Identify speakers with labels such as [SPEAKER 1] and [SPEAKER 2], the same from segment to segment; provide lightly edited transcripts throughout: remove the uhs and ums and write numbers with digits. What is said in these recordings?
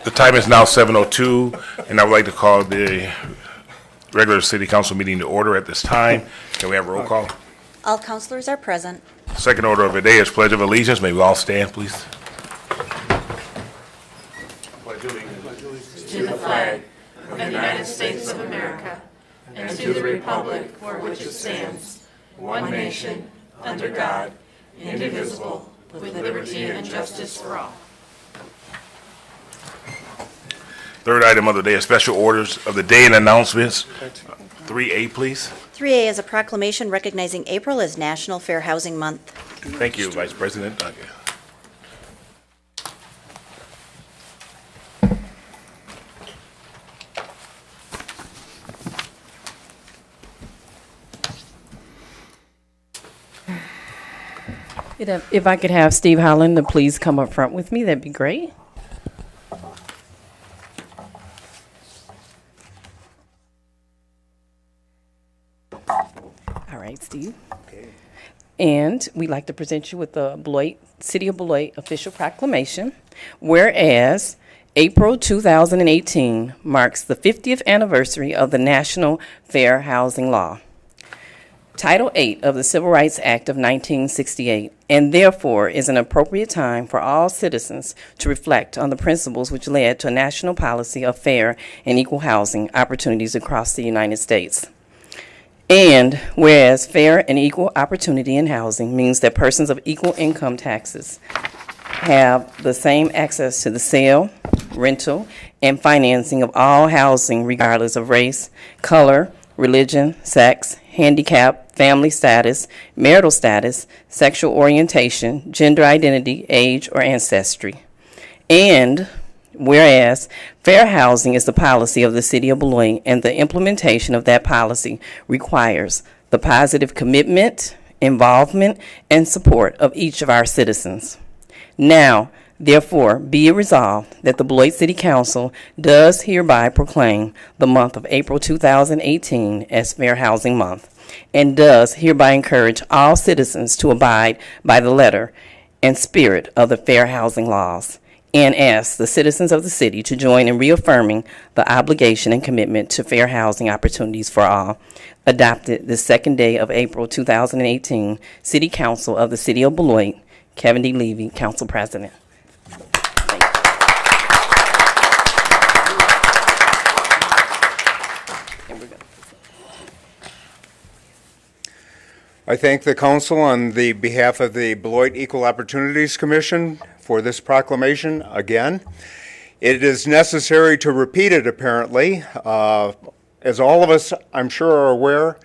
[SPEAKER 1] The time is now 7:02, and I would like to call the regular city council meeting to order at this time. Can we have a roll call?
[SPEAKER 2] All councilors are present.
[SPEAKER 1] Second order of the day is Pledge of Allegiance. May we all stand, please?
[SPEAKER 3] To the flag of the United States of America and to the republic for which it stands, one nation, under God, indivisible, with liberty and justice for all.
[SPEAKER 1] Third item of the day is special orders of the day and announcements. 3A, please.
[SPEAKER 2] 3A is a proclamation recognizing April as National Fair Housing Month.
[SPEAKER 1] Thank you, Vice President.
[SPEAKER 4] If I could have Steve Holland to please come up front with me, that'd be great. All right, Steve. Okay. And we'd like to present you with the Beloit, City of Beloit official proclamation. Whereas April 2018 marks the 50th anniversary of the National Fair Housing Law, Title 8 of the Civil Rights Act of 1968, and therefore is an appropriate time for all citizens to reflect on the principles which led to a national policy of fair and equal housing opportunities across the United States. And whereas fair and equal opportunity in housing means that persons of equal income taxes have the same access to the sale, rental, and financing of all housing regardless of race, color, religion, sex, handicap, family status, marital status, sexual orientation, gender identity, age, or ancestry. And whereas fair housing is the policy of the City of Beloit, and the implementation of that policy requires the positive commitment, involvement, and support of each of our citizens. Now, therefore, be it resolved that the Beloit City Council does hereby proclaim the month of April 2018 as Fair Housing Month, and does hereby encourage all citizens to abide by the letter and spirit of the fair housing laws, and asks the citizens of the city to join in reaffirming the obligation and commitment to fair housing opportunities for all. Adopted the second day of April 2018, City Council of the City of Beloit. Kevin D. Levy, Council President.
[SPEAKER 5] I thank the council on the behalf of the Beloit Equal Opportunities Commission for this proclamation again. It is necessary to repeat it, apparently. As all of us, I'm sure, are aware,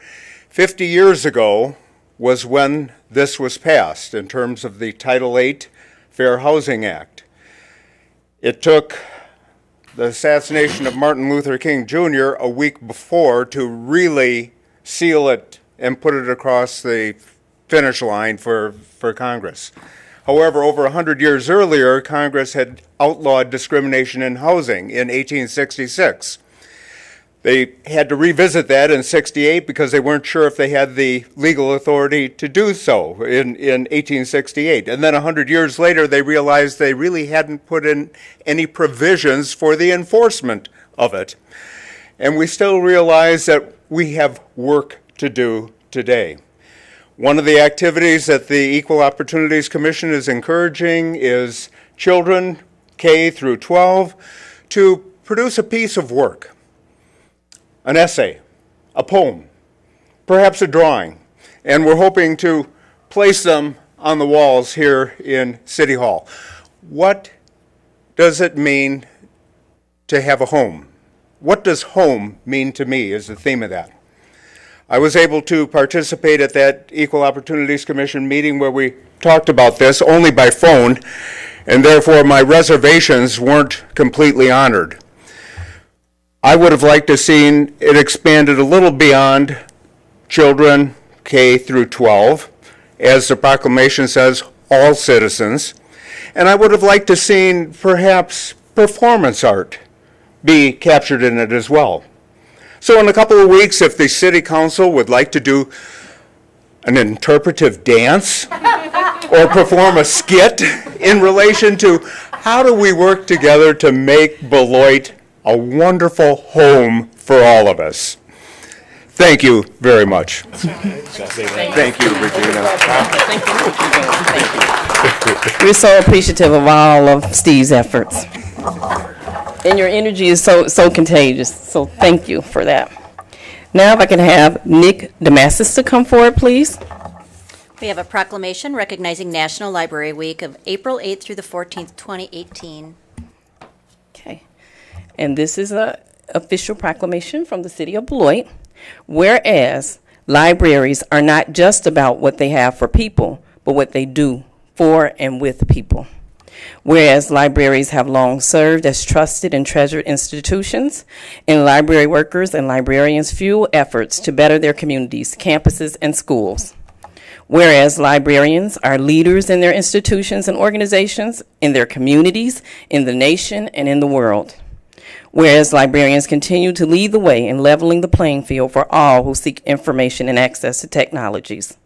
[SPEAKER 5] 50 years ago was when this was passed in terms of the Title VIII Fair Housing Act. It took the assassination of Martin Luther King Jr. a week before to really seal it and put it across the finish line for Congress. However, over 100 years earlier, Congress had outlawed discrimination in housing in 1866. They had to revisit that in 68 because they weren't sure if they had the legal authority to do so in 1868. And then 100 years later, they realized they really hadn't put in any provisions for the enforcement of it. And we still realize that we have work to do today. One of the activities that the Equal Opportunities Commission is encouraging is children K through 12 to produce a piece of work, an essay, a poem, perhaps a drawing, and we're hoping to place them on the walls here in City Hall. What does it mean to have a home? What does home mean to me is the theme of that. I was able to participate at that Equal Opportunities Commission meeting where we talked about this only by phone, and therefore my reservations weren't completely honored. I would have liked to have seen it expanded a little beyond children K through 12, as the proclamation says, all citizens. And I would have liked to have seen perhaps performance art be captured in it as well. So in a couple of weeks, if the City Council would like to do an interpretive dance or perform a skit in relation to how do we work together to make Beloit a wonderful home for all of us. Thank you very much. Thank you, Regina.
[SPEAKER 4] We're so appreciative of all of Steve's efforts. And your energy is so contagious, so thank you for that. Now if I can have Nick Damasis to come forward, please.
[SPEAKER 2] We have a proclamation recognizing National Library Week of April 8th through the 14th, 2018.
[SPEAKER 4] Okay. And this is an official proclamation from the city of Beloit. Whereas libraries are not just about what they have for people, but what they do for and with people. Whereas libraries have long served as trusted and treasured institutions, and library workers and librarians fuel efforts to better their communities, campuses, and schools. Whereas librarians are leaders in their institutions and organizations, in their communities, in the nation, and in the world. Whereas librarians continue to lead the way in leveling the playing field for all who seek information and access to technologies.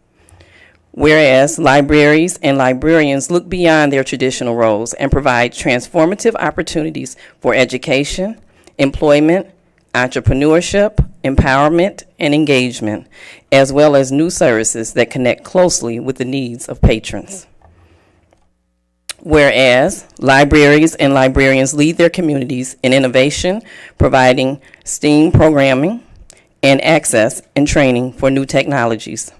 [SPEAKER 4] Whereas libraries and librarians look beyond their traditional roles and provide transformative opportunities for education, employment, entrepreneurship, empowerment, and engagement, as well as new services that connect closely with the needs of patrons. Whereas libraries and librarians lead their communities in innovation, providing STEAM programming and access and training for new technologies.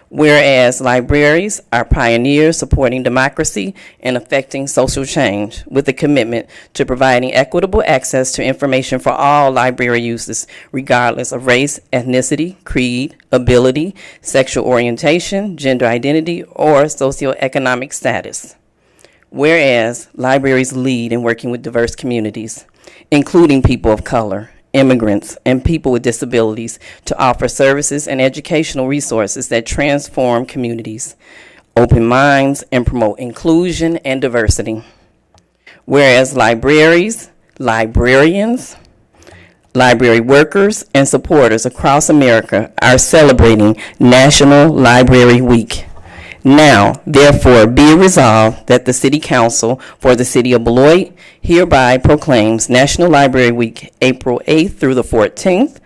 [SPEAKER 4] Whereas libraries are pioneers supporting democracy and affecting social change with a commitment to providing equitable access to information for all library users, regardless of race, ethnicity, creed, ability, sexual orientation, gender identity, or socioeconomic status. Whereas libraries lead in working with diverse communities, including people of color, immigrants, and people with disabilities, to offer services and educational resources that transform communities, open minds, and promote inclusion and diversity. Whereas libraries, librarians, library workers, and supporters across America are celebrating National Library Week. Now, therefore, be it resolved that the City Council for the City of Beloit hereby proclaims National Library Week, April 8th through the 14th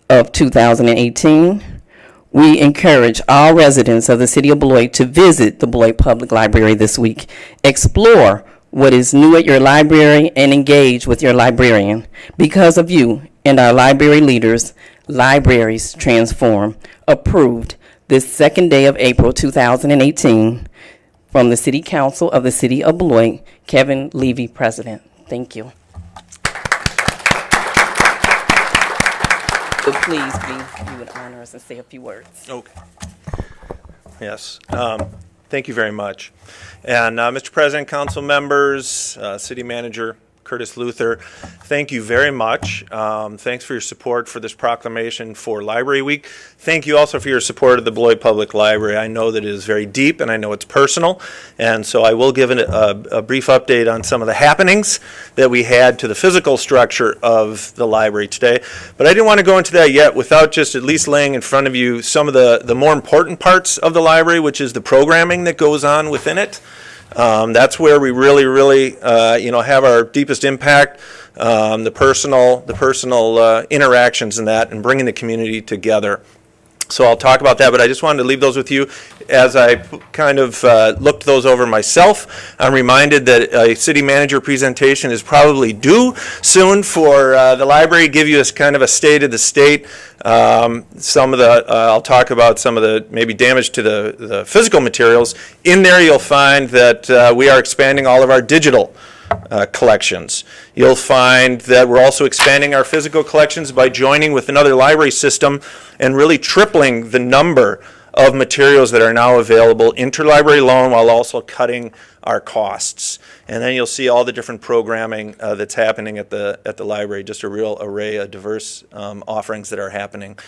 [SPEAKER 4] of 2018. We encourage all residents of the City of Beloit to visit the Beloit Public Library this week, explore what is new at your library, and engage with your librarian. Because of you and our library leaders, libraries transform. Approved this second day of April 2018 from the City Council of the City of Beloit, Kevin Levy, President. Thank you. So please, you would honor us and say a few words.
[SPEAKER 6] Okay. Yes. Thank you very much. And Mr. President, council members, city manager Curtis Luther, thank you very much. Thanks for your support for this proclamation for Library Week. Thank you also for your support of the Beloit Public Library. I know that it is very deep and I know it's personal, and so I will give a brief update on some of the happenings that we had to the physical structure of the library today. But I didn't want to go into that yet without just at least laying in front of you some of the more important parts of the library, which is the programming that goes on within it. That's where we really have our deepest impact, the personal interactions in that, and bringing the community together. So I'll talk about that, but I just wanted to leave those with you. As I kind of looked those over myself, I'm reminded that a city manager presentation is probably due soon for the library, give you a kind of a state of the state. I'll talk about some of the maybe damage to the physical materials. In there you'll find that we are expanding all of our digital collections. You'll find that we're also expanding our physical collections by joining with another library system and really tripling the number of materials that are now available interlibrary loan, while also cutting our costs. And then you'll see all the different programming that's happening at the library, just a real array of diverse offerings that are happening.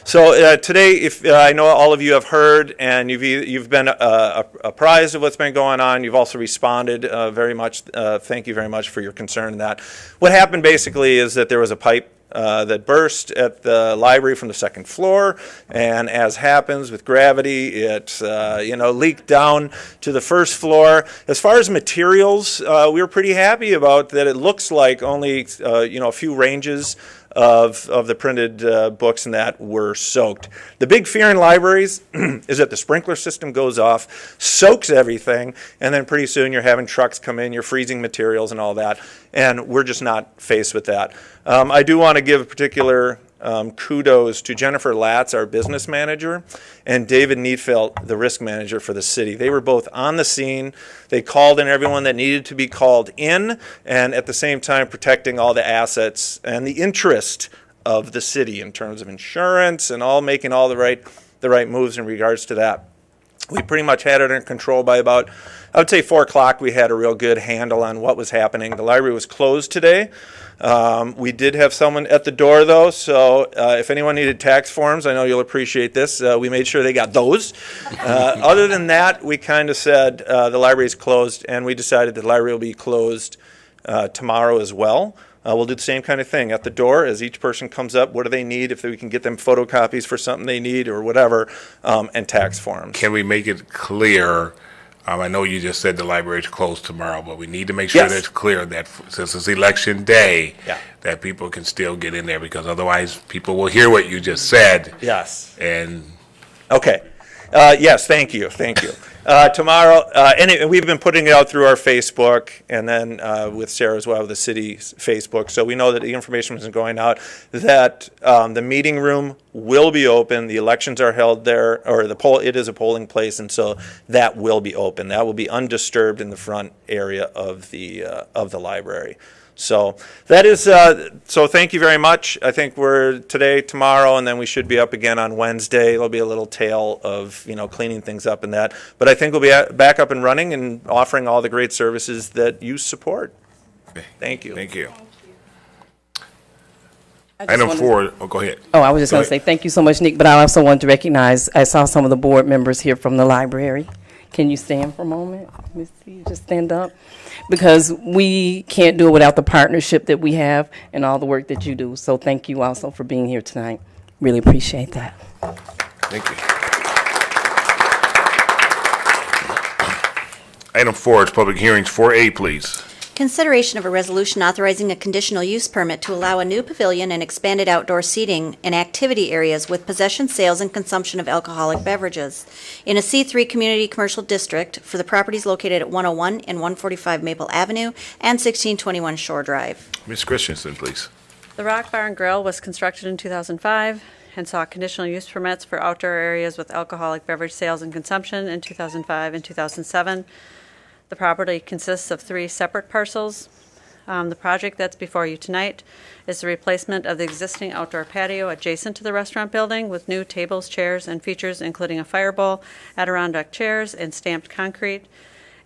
[SPEAKER 6] So today, if I know all of you have heard and you've been apprised of what's been going on, you've also responded very much. Thank you very much for your concern in that. What happened basically is that there was a pipe that burst at the library from the second floor, and as happens with gravity, it leaked down to the first floor. As far as materials, we were pretty happy about that. It looks like only a few ranges of the printed books and that were soaked. The big fear in libraries is that the sprinkler system goes off, soaks everything, and then pretty soon you're having trucks come in, you're freezing materials and all that, and we're just not faced with that. I do want to give a particular kudos to Jennifer Latz, our business manager, and David Neatfelt, the risk manager for the city. They were both on the scene. They called in everyone that needed to be called in, and at the same time protecting all the assets and the interest of the city in terms of insurance and all making all the right moves in regards to that. We pretty much had it under control by about, I would say 4 o'clock. We had a real good handle on what was happening. The library was closed today. We did have someone at the door, though, so if anyone needed tax forms, I know you'll appreciate this. We made sure they got those. Other than that, we kind of said the library is closed, and we decided the library will be closed tomorrow as well. We'll do the same kind of thing at the door as each person comes up. What do they need? If we can get them photocopies for something they need or whatever, and tax forms.
[SPEAKER 1] Can we make it clear? I know you just said the library is closed tomorrow, but we need to make sure that it's clear that since it's election day, that people can still get in there, because otherwise people will hear what you just said.
[SPEAKER 6] Yes.
[SPEAKER 1] And
[SPEAKER 6] okay. Yes, thank you. Tomorrow, and we've been putting it out through our Facebook, and then with Sarah as well, the city's Facebook. So we know that the information is going out, that the meeting room will be open. The elections are held there, or it is a polling place, and so that will be open. That will be undisturbed in the front area of the library. So that is, so thank you very much. I think we're today, tomorrow, and then we should be up again on Wednesday. There'll be a little tail of, cleaning things up and that. But I think we'll be back up and running and offering all the great services that you support. Thank you.
[SPEAKER 1] Thank you. Item 4, go ahead.
[SPEAKER 4] Oh, I was just going to say thank you so much, Nick, but I also want to recognize, I saw some of the board members here from the library. Can you stand for a moment? Missy, just stand up. Because we can't do it without the partnership that we have and all the work that you do. So thank you also for being here tonight. Really appreciate that.
[SPEAKER 1] Thank you. Item 4 is public hearings. 4A, please.
[SPEAKER 2] Consideration of a resolution authorizing a conditional use permit to allow a new pavilion and expanded outdoor seating and activity areas with possession, sales, and consumption of alcoholic beverages in a C3 Community Commercial District for the properties located at 101 and 145 Maple Avenue and 1621 Shore Drive.
[SPEAKER 1] Ms. Christensen, please.
[SPEAKER 3] The Rock Bar and Grill was constructed in 2005 and saw conditional use permits for outdoor areas with alcoholic beverage sales and consumption in 2005 and 2007. The property consists of 3 separate parcels. The project that's before you tonight is the replacement of the existing outdoor patio adjacent to the restaurant building with new tables, chairs, and features including a fire bowl, Adirondack chairs, and stamped concrete.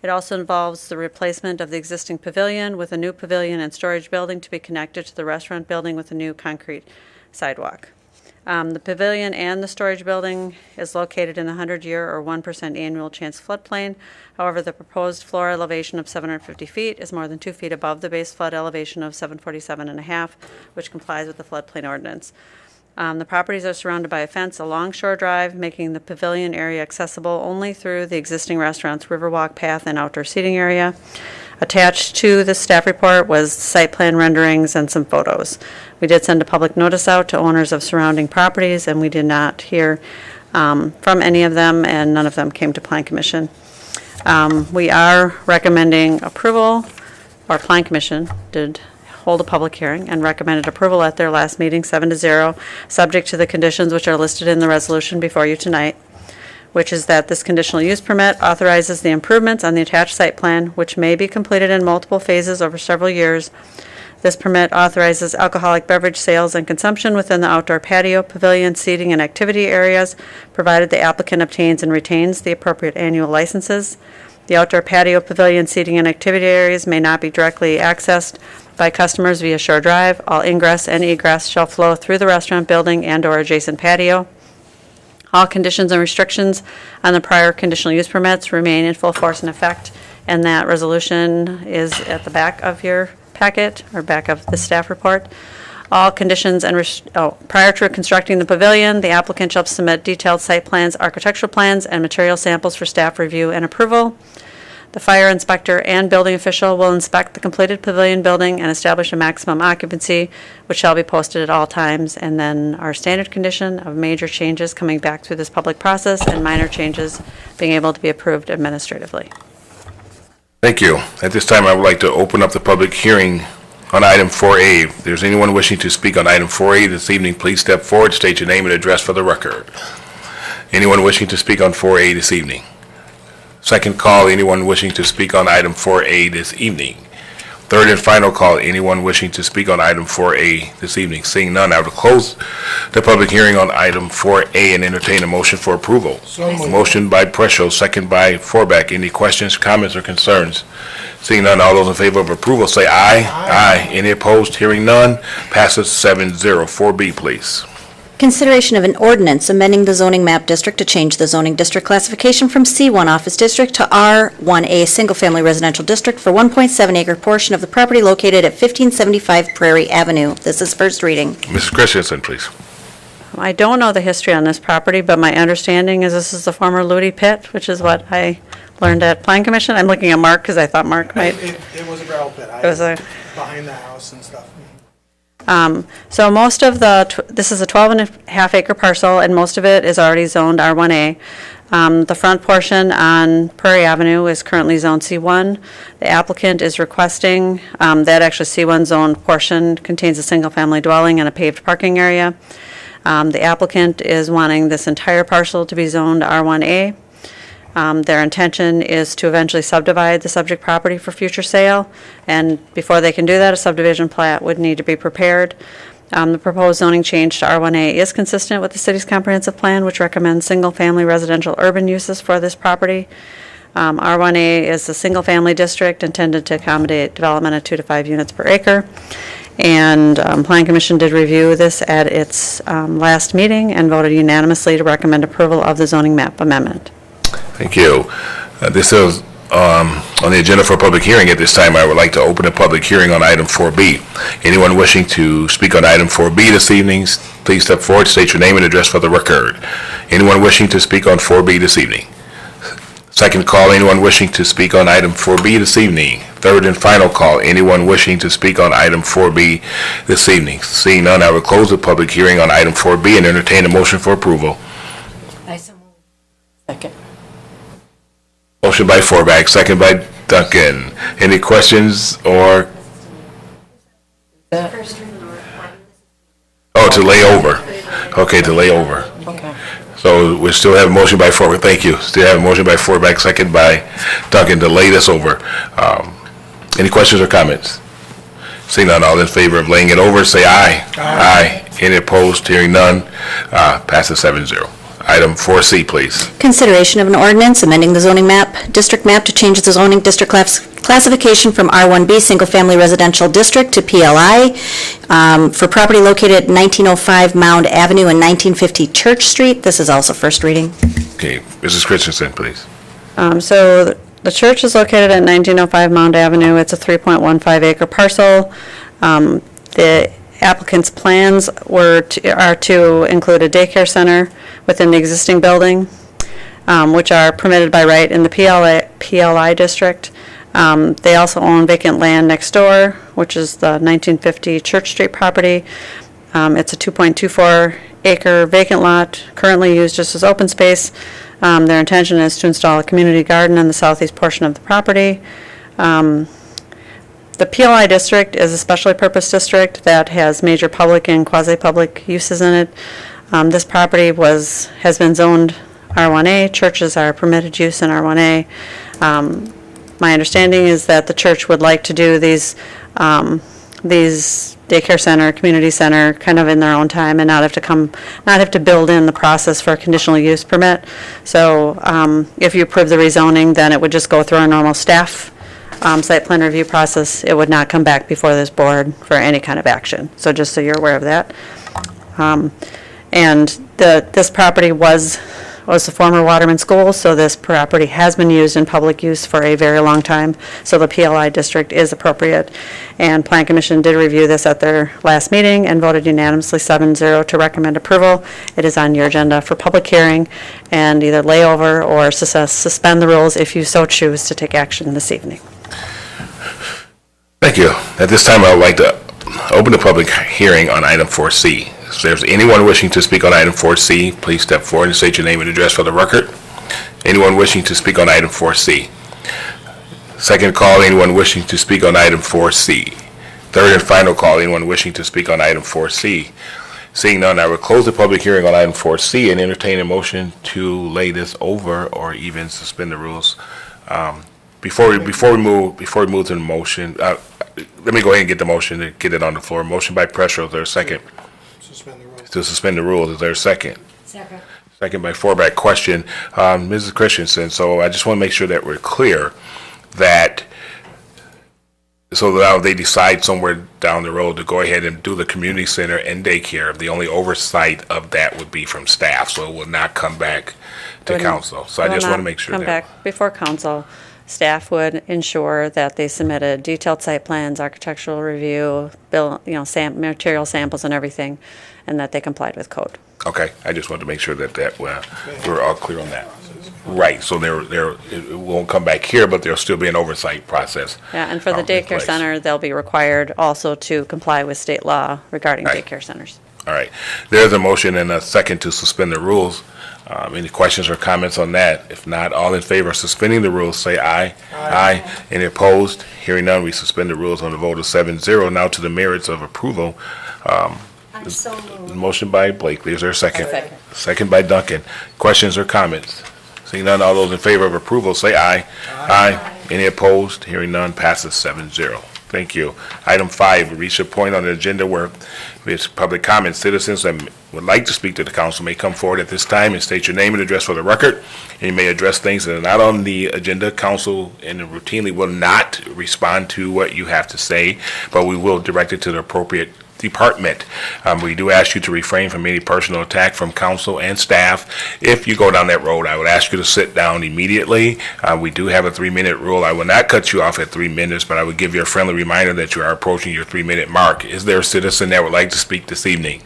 [SPEAKER 3] It also involves the replacement of the existing pavilion with a new pavilion and storage building to be connected to the restaurant building with a new concrete sidewalk. The pavilion and the storage building is located in the 100-year or 1% annual chance floodplain. However, the proposed floor elevation of 750 feet is more than 2 feet above the base flood elevation of 747.5, which complies with the floodplain ordinance. The properties are surrounded by a fence along Shore Drive, making the pavilion area accessible only through the existing restaurant's Riverwalk path and outdoor seating area. Attached to the staff report was site plan renderings and some photos. We did send a public notice out to owners of surrounding properties, and we did not hear from any of them, and none of them came to Plan Commission. We are recommending approval. Our Plan Commission did hold a public hearing and recommended approval at their last meeting, 7-0, subject to the conditions which are listed in the resolution before you tonight, which is that this conditional use permit authorizes the improvements on the attached site plan, which may be completed in multiple phases over several years. This permit authorizes alcoholic beverage sales and consumption within the outdoor patio, pavilion, seating, and activity areas, provided the applicant obtains and retains the appropriate annual licenses. The outdoor patio, pavilion, seating, and activity areas may not be directly accessed by customers via Shore Drive. All ingress and egress shall flow through the restaurant building and/or adjacent patio. All conditions and restrictions on the prior conditional use permits remain in full force and effect, and that resolution is at the back of your packet, or back of the staff report. All conditions and, prior to constructing the pavilion, the applicant shall submit detailed site plans, architectural plans, and material samples for staff review and approval. The fire inspector and building official will inspect the completed pavilion building and establish a maximum occupancy, which shall be posted at all times. And then our standard condition of major changes coming back through this public process and minor changes being able to be approved administratively.
[SPEAKER 1] Thank you. At this time, I would like to open up the public hearing on item 4A. If there's anyone wishing to speak on item 4A this evening, please step forward, state your name and address for the record. Anyone wishing to speak on 4A this evening? Second call, anyone wishing to speak on item 4A this evening? Third and final call, anyone wishing to speak on item 4A this evening? Seeing none, I will close the public hearing on item 4A and entertain a motion for approval. Motion by Preschel, second by Forbeck. Any questions, comments, or concerns? Seeing none, all those in favor of approval say aye. Aye. Any opposed? Hearing none, passes 7-0. 4B, please.
[SPEAKER 2] Consideration of an ordinance amending the zoning map district to change the zoning district classification from C1 Office District to R1A Single Family Residential District for 1.7-acre portion of the property located at 1575 Prairie Avenue. This is first reading.
[SPEAKER 1] Mrs. Christensen, please.
[SPEAKER 3] I don't know the history on this property, but my understanding is this is the former Ludi Pit, which is what I learned at Plan Commission. I'm looking at Mark because I thought Mark might.
[SPEAKER 7] It was a gravel pit.
[SPEAKER 3] It was
[SPEAKER 7] behind the house and stuff.
[SPEAKER 3] So most of this is a 12.5-acre parcel, and most of it is already zoned R1A. The front portion on Prairie Avenue is currently zoned C1. The applicant is requesting that actually C1 zoned portion contains a single-family dwelling and a paved parking area. The applicant is wanting this entire parcel to be zoned R1A. Their intention is to eventually subdivide the subject property for future sale, and before they can do that, a subdivision plat would need to be prepared. The proposed zoning change to R1A is consistent with the city's comprehensive plan, which recommends single-family residential urban uses for this property. R1A is a single-family district intended to accommodate development of 2 to 5 units per acre. And Plan Commission did review this at its last meeting and voted unanimously to recommend approval of the zoning map amendment.
[SPEAKER 1] Thank you. This is on the agenda for public hearing. At this time, I would like to open a public hearing on item 4B. Anyone wishing to speak on item 4B this evening, please step forward, state your name and address for the record. Anyone wishing to speak on 4B this evening? Second call, anyone wishing to speak on item 4B this evening? Third and final call, anyone wishing to speak on item 4B this evening? Seeing none, I will close the public hearing on item 4B and entertain a motion for approval.
[SPEAKER 4] Second.
[SPEAKER 1] Motion by Forback, second by Duncan. Any questions or? Oh, to lay over. Okay, to lay over.
[SPEAKER 4] Okay.
[SPEAKER 1] So we still have a motion by Forback. Thank you. Still have a motion by Forback, second by Duncan to lay this over. Any questions or comments? Seeing none, all in favor of laying it over, say aye. Aye. Any opposed? Hearing none, passes 7-0. Item 4C, please.
[SPEAKER 2] Consideration of an ordinance amending the zoning map, district map to change the zoning district classification from R1B Single Family Residential District to PLI for property located at 1905 Mound Avenue and 1950 Church Street. This is also first reading.
[SPEAKER 1] Okay, Mrs. Christensen, please.
[SPEAKER 3] So the church is located at 1905 Mound Avenue. It's a 3.15-acre parcel. The applicant's plans are to include a daycare center within the existing building, which are permitted by right in the PLI district. They also own vacant land next door, which is the 1950 Church Street property. It's a 2.24-acre vacant lot, currently used just as open space. Their intention is to install a community garden on the southeast portion of the property. The PLI district is a specially purpose district that has major public and quasi-public uses in it. This property has been zoned R1A. Churches are permitted use in R1A. My understanding is that the church would like to do these daycare center, community center, kind of in their own time, and not have to build in the process for a conditional use permit. So if you approve the rezoning, then it would just go through our normal staff site plan review process. It would not come back before this board for any kind of action. So just so you're aware of that. And this property was
[SPEAKER 8] was the former Waterman School, so this property has been used in public use for a very long time, so the PLI district is appropriate. And Plan Commission did review this at their last meeting and voted unanimously 7-0 to recommend approval. It is on your agenda for public hearing and either lay over or suspend the rules if you so choose to take action this evening.
[SPEAKER 1] Thank you. At this time, I would like to open the public hearing on item 4C. If there's anyone wishing to speak on item 4C, please step forward and state your name and address for the record. Anyone wishing to speak on item 4C? Second call, anyone wishing to speak on item 4C? Third and final call, anyone wishing to speak on item 4C? Seeing none, I will close the public hearing on item 4C and entertain a motion to lay this over or even suspend the rules. Before we move to the motion, let me go ahead and get the motion to get it on the floor. Motion by Pressure, is there a second?
[SPEAKER 7] Suspend the rules.
[SPEAKER 1] To suspend the rules, is there a second?
[SPEAKER 3] Second.
[SPEAKER 1] Second by Forback. Question, Mrs. Christensen, so I just want to make sure that we're clear that, so that now they decide somewhere down the road to go ahead and do the community center and daycare, the only oversight of that would be from staff, so it will not come back to council. So I just want to make sure
[SPEAKER 8] Come
[SPEAKER 1] that.
[SPEAKER 8] back before council. Staff would ensure that they submitted detailed site plans, architectural review, material samples and everything, and that they complied with code.
[SPEAKER 1] Okay, I just wanted to make sure that we're all clear on that. Right, so it won't come back here, but there'll still be an oversight process.
[SPEAKER 8] Yeah, and for the
[SPEAKER 1] in
[SPEAKER 8] daycare
[SPEAKER 1] place.
[SPEAKER 8] center, they'll be required also to comply with state law regarding
[SPEAKER 1] Right.
[SPEAKER 8] daycare centers.
[SPEAKER 1] All right, there's a motion and a second to suspend the rules. Any questions or comments on that? If not, all in favor of suspending the rules, say aye. Aye. Any opposed? Hearing none, we suspend the rules on the vote of 7-0. Now to the merits of approval.
[SPEAKER 2] I'm so moved.
[SPEAKER 1] Motion by Blakely, is there a second?
[SPEAKER 8] Second.
[SPEAKER 1] Second by Duncan. Questions or comments? Seeing none, all those in favor of approval, say aye. Aye. Any opposed? Hearing none, passes 7-0. Thank you. Item 5, we reach a point on the agenda where it's public comment. Citizens that would like to speak to the council may come forward at this time and state your name and address for the record. And you may address things that are not on the agenda. Council and routinely will not respond to what you have to say, but we will direct it to the appropriate department. We do ask you to refrain from any personal attack from council and staff. If you go down that road, I would ask you to sit down immediately. We do have a 3-minute rule. I will not cut you off at 3 minutes, but I would give you a friendly reminder that you are approaching your 3-minute mark. Is there a citizen that would like to speak this evening?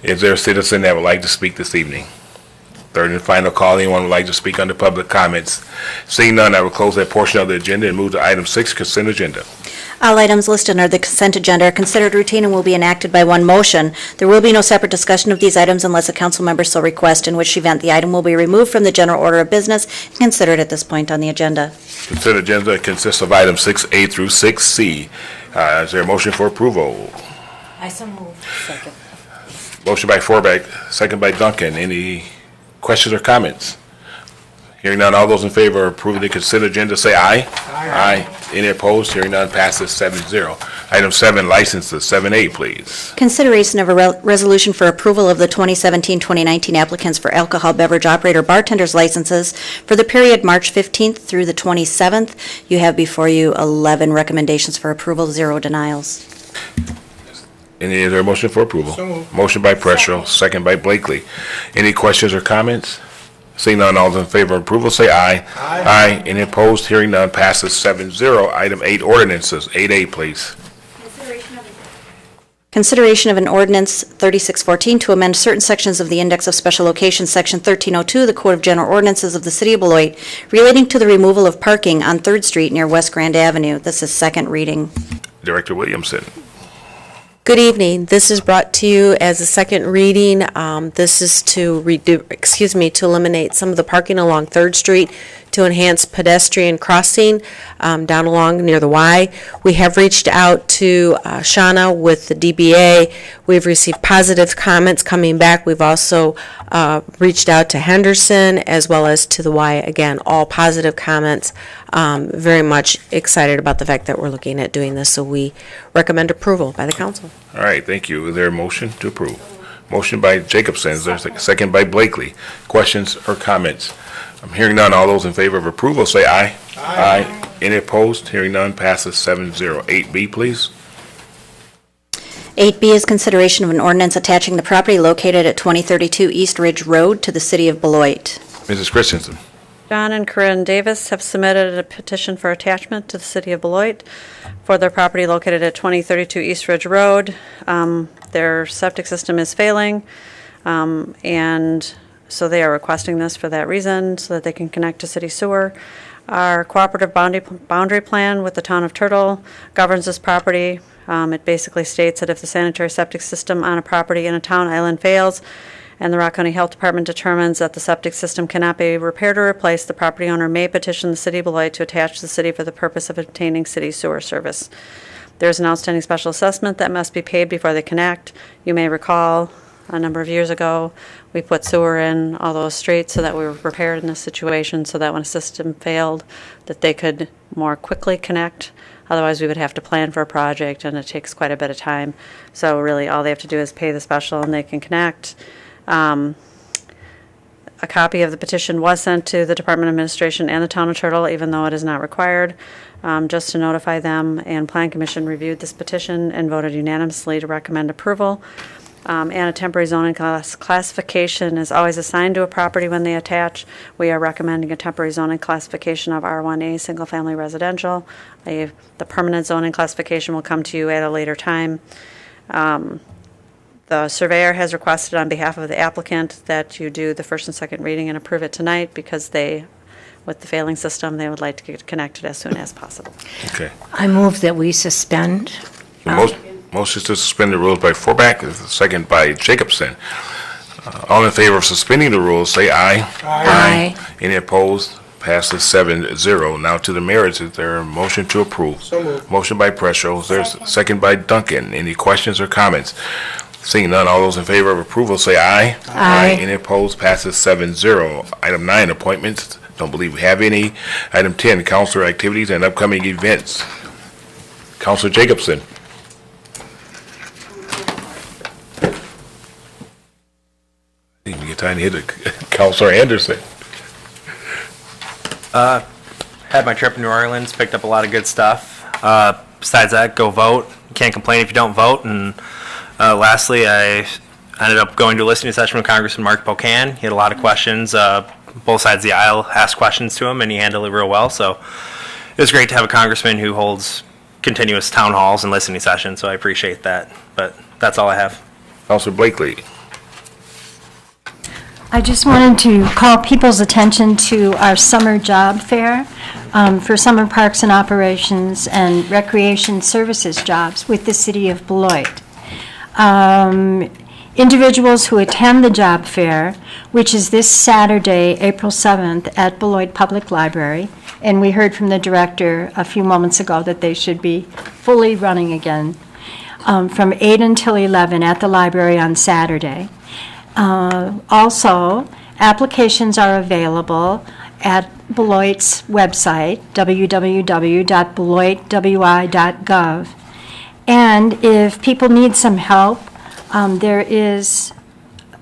[SPEAKER 1] Is there a citizen that would like to speak this evening? Third and final call, anyone would like to speak under public comments? Seeing none, I will close that portion of the agenda and move to item 6, consent agenda.
[SPEAKER 2] All items listed under the consent agenda are considered routine and will be enacted by one motion. There will be no separate discussion of these items unless a council member so requests, in which event the item will be removed from the general order of business and considered at this point on the agenda.
[SPEAKER 1] Consent agenda consists of items 6A through 6C. Is there a motion for approval?
[SPEAKER 3] I so move.
[SPEAKER 8] Second.
[SPEAKER 1] Motion by Forback, second by Duncan. Any questions or comments? Hearing none, all those in favor of approving the consent agenda, say aye. Aye. Any opposed? Hearing none, passes 7-0. Item 7, licenses, 7A, please.
[SPEAKER 2] Consideration of a resolution for approval of the 2017-2019 applicants for alcohol beverage operator bartenders licenses for the period March 15th through the 27th. You have before you 11 recommendations for approval, 0 denials.
[SPEAKER 1] Is there a motion for approval?
[SPEAKER 7] So moved.
[SPEAKER 1] Motion by Preschel, second by Blakely. Any questions or comments? Seeing none, all those in favor of approval, say aye. Aye. Any opposed? Hearing none, passes 7-0. Item 8, ordinances, 8A, please.
[SPEAKER 2] Consideration of an ordinance 3614 to amend certain sections of the Index of Special Locations, Section 1302, the Code of General Ordinances of the City of Beloit, relating to the removal of parking on 3rd Street near West Grand Avenue. This is second reading.
[SPEAKER 1] Director Williamson.
[SPEAKER 9] Good evening. This is brought to you as a second reading. This is to eliminate some of the parking along 3rd Street to enhance pedestrian crossing down along near the Y. We have reached out to Shauna with the DBA. We've received positive comments coming back. We've also reached out to Henderson as well as to the Y. Again, all positive comments. Very much excited about the fact that we're looking at doing this, so we recommend approval by the council.
[SPEAKER 1] All right, thank you. Is there a motion to approve? Motion by Jacobson, is there a second by Blakely? Questions or comments? I'm hearing none. All those in favor of approval, say aye. Aye. Any opposed? Hearing none, passes 7-0. 8B, please.
[SPEAKER 2] 8B is consideration of an ordinance attaching the property located at 2032 East Ridge Road to the city of Beloit.
[SPEAKER 1] Mrs. Christensen.
[SPEAKER 8] John and Corinne Davis have submitted a petition for attachment to the city of Beloit for their property located at 2032 East Ridge Road. Their septic system is failing, and so they are requesting this for that reason, so that they can connect to city sewer. Our cooperative boundary plan with the town of Turtle governs this property. It basically states that if the sanitary septic system on a property in a town island fails, and the Rock County Health Department determines that the septic system cannot be repaired or replaced, the property owner may petition the city of Beloit to attach the city for the purpose of obtaining city sewer service. There's an outstanding special assessment that must be paid before they connect. You may recall a number of years ago, we put sewer in all those streets so that we were prepared in this situation, so that when a system failed, that they could more quickly connect. Otherwise, we would have to plan for a project, and it takes quite a bit of time. So really, all they have to do is pay the special, and they can connect. A copy of the petition was sent to the Department of Administration and the Town of Turtle, even though it is not required, just to notify them. And Plan Commission reviewed this petition and voted unanimously to recommend approval. And a temporary zoning classification is always assigned to a property when they attach. We are recommending a temporary zoning classification of R1A, single-family residential. The permanent zoning classification will come to you at a later time. The surveyor has requested on behalf of the applicant that you do the first and second reading and approve it tonight, because they, with the failing system, they would like to get connected as soon as possible.
[SPEAKER 1] Okay.
[SPEAKER 10] I move that we suspend.
[SPEAKER 1] Motion to suspend the rules by Forback, second by Jacobson. All in favor of suspending the rules, say aye.
[SPEAKER 10] Aye.
[SPEAKER 1] Any opposed? Passes 7-0. Now to the merits. Is there a motion to approve?
[SPEAKER 7] So moved.
[SPEAKER 1] Motion by Preschel. Is there a second by Duncan? Any questions or comments? Seeing none, all those in favor of approval say aye.
[SPEAKER 10] Aye.
[SPEAKER 1] Any opposed? Passes 7-0. Item 9, appointments. Don't believe we have any. Item 10, councilor activities and upcoming events. Councilor Jacobson. You can get time to hit it. Councilor Anderson.
[SPEAKER 11] Had my trip in New Orleans, picked up a lot of good stuff. Besides that, go vote. You can't complain if you don't vote. And lastly, I ended up going to a listening session with Congressman Mark Pocan. He had a lot of questions. Both sides of the aisle asked questions to him, and he handled it real well. So it was great to have a congressman who holds continuous town halls and listening sessions, so I appreciate that. But that's all I have.
[SPEAKER 1] Councilor Blakely.
[SPEAKER 10] I just wanted to call people's attention to our summer job fair for summer parks and operations and recreation services jobs with the city of Beloit. Individuals who attend the job fair, which is this Saturday, April 7th, at Beloit Public Library, and we heard from the director a few moments ago that they should be fully running again, from 8 until 11 at the library on Saturday. Also, applications are available at Beloit's website, www.beloitwi.gov. And if people need some help, there is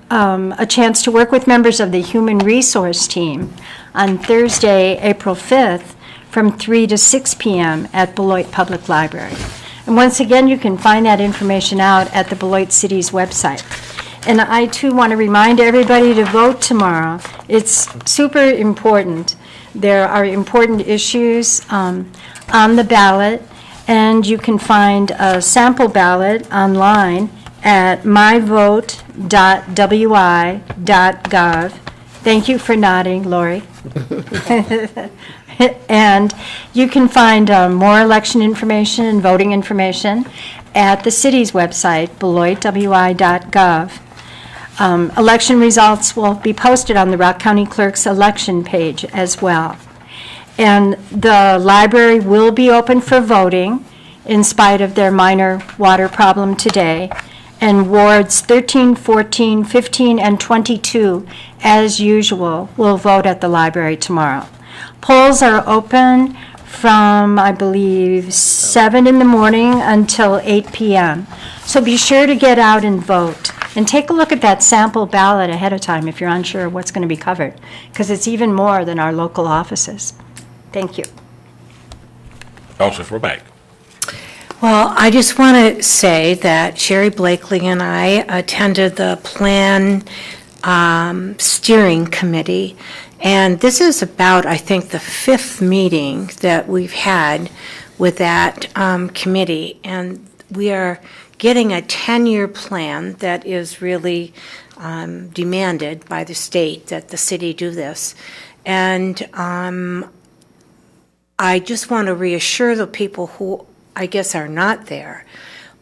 [SPEAKER 10] a chance to work with members of the Human Resource Team on Thursday, April 5th, from 3 to 6 p.m. at Beloit Public Library. And once again, you can find that information out at the Beloit City's website. And I, too, want to remind everybody to vote tomorrow. It's super important. There are important issues on the ballot, and you can find a sample ballot online at myvote.wi.gov. Thank you for nodding, Lori. And you can find more election information and voting information at the city's website, beloitwi.gov. Election results will be posted on the Rock County Clerk's election page as well. And the library will be open for voting in spite of their minor water problem today. And wards 13, 14, 15, and 22, as usual, will vote at the library tomorrow. Polls are open from, I believe, 7 in the morning until 8 p.m. So be sure to get out and vote. And take a look at that sample ballot ahead of time if you're unsure what's going to be covered, because it's even more than our local offices. Thank you.
[SPEAKER 1] Councilor Forback.
[SPEAKER 12] Well, I just want to say that Sherry Blakely and I attended the Plan Steering Committee, and this is about, I think, the 5th meeting that we've had with that committee, and we are getting a 10-year plan that is really demanded by the state that the city do this. And I just want to reassure the people who I guess are not there,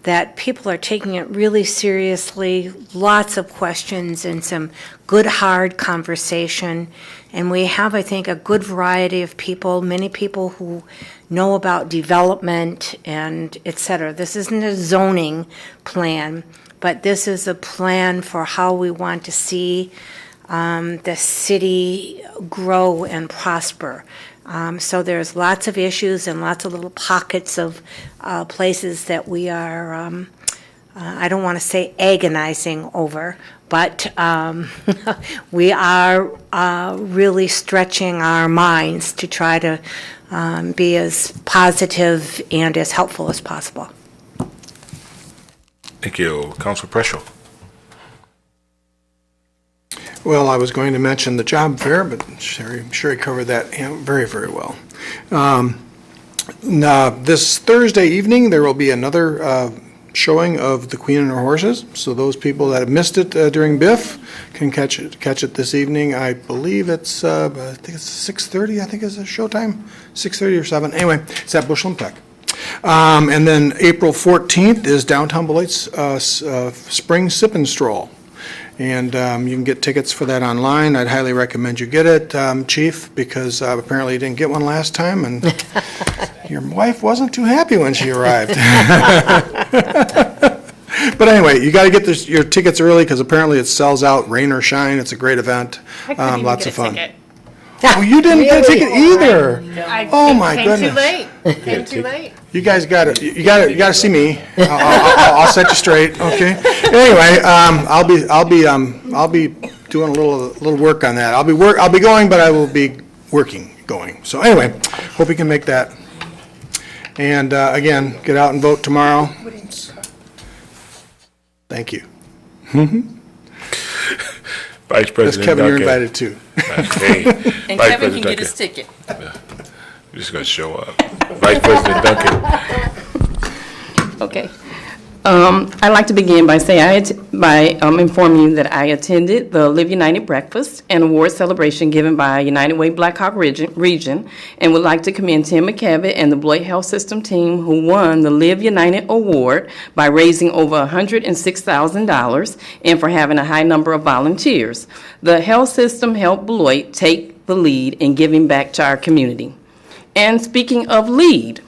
[SPEAKER 12] that people are taking it really seriously, lots of questions and some good, hard conversation. And we have, I think, a good variety of people, many people who know about development and et cetera. This isn't a zoning plan, but this is a plan for how we want to see the city grow and prosper. So there's lots of issues and lots of little pockets of places that we are, I don't want to say agonizing over, but we are really stretching our minds to try to be as positive and as helpful as possible.
[SPEAKER 1] Thank you. Councilor Preschel.
[SPEAKER 7] Well, I was going to mention the job fair, but Sherry covered that very, very well. Now, this Thursday evening, there will be another showing of The Queen and Her Horses. So those people that have missed it during BIF can catch it this evening. I believe it's, I think it's 6:30, I think is the showtime, 6:30 or 7. Anyway, it's at Bushel and Peck. And then April 14th is Downtown Beloit's Spring Sip and Stroll. And you can get tickets for that online. I'd highly recommend you get it, Chief, because apparently you didn't get one last time, and your wife wasn't too happy when she arrived. But anyway, you got to get your tickets early because apparently it sells out, rain or shine. It's a great event. Lots of fun. Oh, you didn't get a ticket either. Oh my goodness!
[SPEAKER 3] Came too late.
[SPEAKER 7] You guys got to see me. I'll set you straight. Okay. Anyway, I'll be doing a little work on that. I'll be going, but I will be going. So anyway, hope you can make that. And again, get out and vote tomorrow. Thank you.
[SPEAKER 1] Vice President
[SPEAKER 7] Kevin,
[SPEAKER 1] Duncan.
[SPEAKER 7] you're invited too.
[SPEAKER 1] Hey,
[SPEAKER 4] And
[SPEAKER 1] Vice
[SPEAKER 4] Kevin
[SPEAKER 1] President
[SPEAKER 4] can get
[SPEAKER 1] Duncan.
[SPEAKER 4] his ticket.
[SPEAKER 1] You're just going to show up. Vice President Duncan.
[SPEAKER 4] Okay. I'd like to begin by informing you that I attended the Live United Breakfast and Award Celebration given by United Way Black Hawk region, and would like to commend Tim McCavitt and the Beloit Health System team who won the Live United Award by raising over $106,000 and for having a high number of volunteers. The health system helped Beloit take the lead in giving back to our community. And speaking of lead,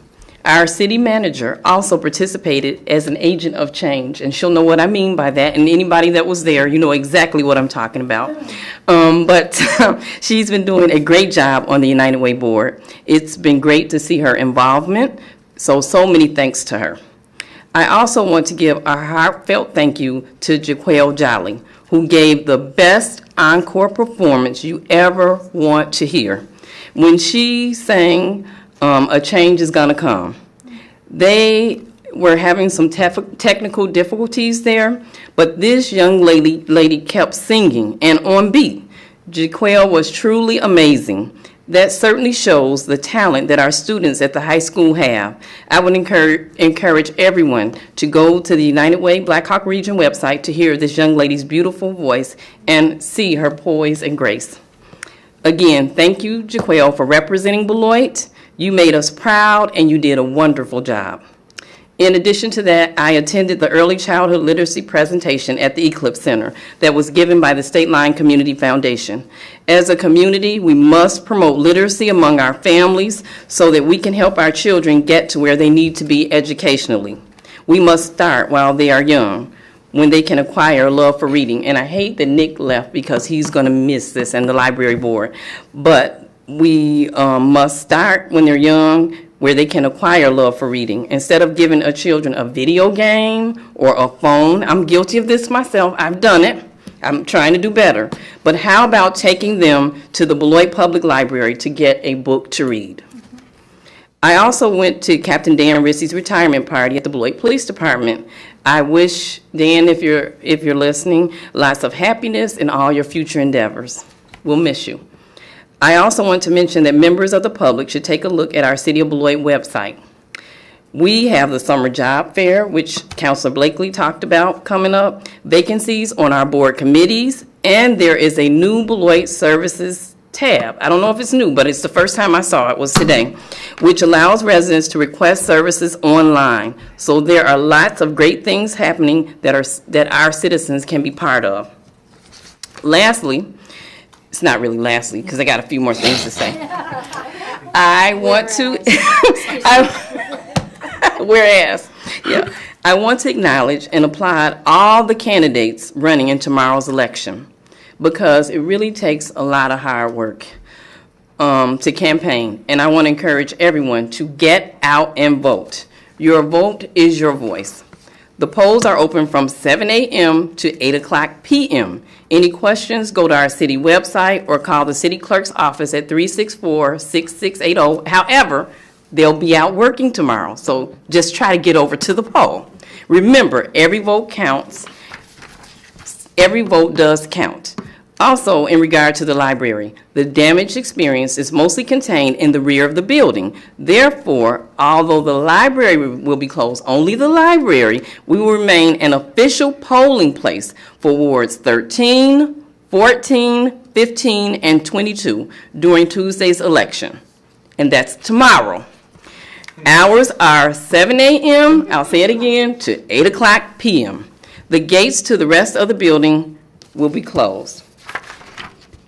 [SPEAKER 4] our city manager also participated as an agent of change, and she'll know what I mean by that, and anybody that was there, you know exactly what I'm talking about. But she's been doing a great job on the United Way board. It's been great to see her involvement, so many thanks to her. I also want to give a heartfelt thank you to Jaquel Jolly, who gave the best encore performance you ever want to hear. When she sang A Change Is Gonna Come, they were having some technical difficulties there, but this young lady kept singing and on beat. Jaquel was truly amazing. That certainly shows the talent that our students at the high school have. I would encourage everyone to go to the United Way Black Hawk Region website to hear this young lady's beautiful voice and see her poise and grace. Again, thank you, Jaquel, for representing Beloit. You made us proud, and you did a wonderful job. In addition to that, I attended the Early Childhood Literacy presentation at the Eclipse Center that was given by the State Line Community Foundation. As a community, we must promote literacy among our families so that we can help our children get to where they need to be educationally. We must start while they are young, when they can acquire a love for reading. And I hate that Nick left because he's going to miss this and the library board. But we must start when they're young, where they can acquire love for reading. Instead of giving our children a video game or a phone, I'm guilty of this myself, I've done it, I'm trying to do better. But how about taking them to the Beloit Public Library to get a book to read? I also went to Captain Dan Rissy's retirement party at the Beloit Police Department. I wish, Dan, if you're listening, lots of happiness in all your future endeavors. We'll miss you. I also want to mention that members of the public should take a look at our City of Beloit website. We have the summer job fair, which Councilor Blakely talked about coming up, vacancies on our board committees, and there is a new Beloit services tab. I don't know if it's new, but it's the first time I saw it was today, which allows residents to request services online. So there are lots of great things happening that our citizens can be part of. Lastly, it's not really lastly, because I got a few more things to say. I want to, I want to acknowledge and applaud all the candidates running in tomorrow's election, because it really takes a lot of hard work to campaign. And I want to encourage everyone to get out and vote. Your vote is your voice. The polls are open from 7 a.m. to 8 o'clock p.m. Any questions, go to our city website or call the city clerk's office at 364-6680. However, they'll be out working tomorrow, so just try to get over to the poll. Remember, every vote counts. Every vote does count. Also, in regard to the library, the damage experience is mostly contained in the rear of the building. Therefore, although the library will be closed, only the library, we will remain an official polling place for wards 13, 14, 15, and 22 during Tuesday's election. And that's tomorrow. Hours are 7 a.m., I'll say it again, to 8 o'clock p.m. The gates to the rest of the building will be closed.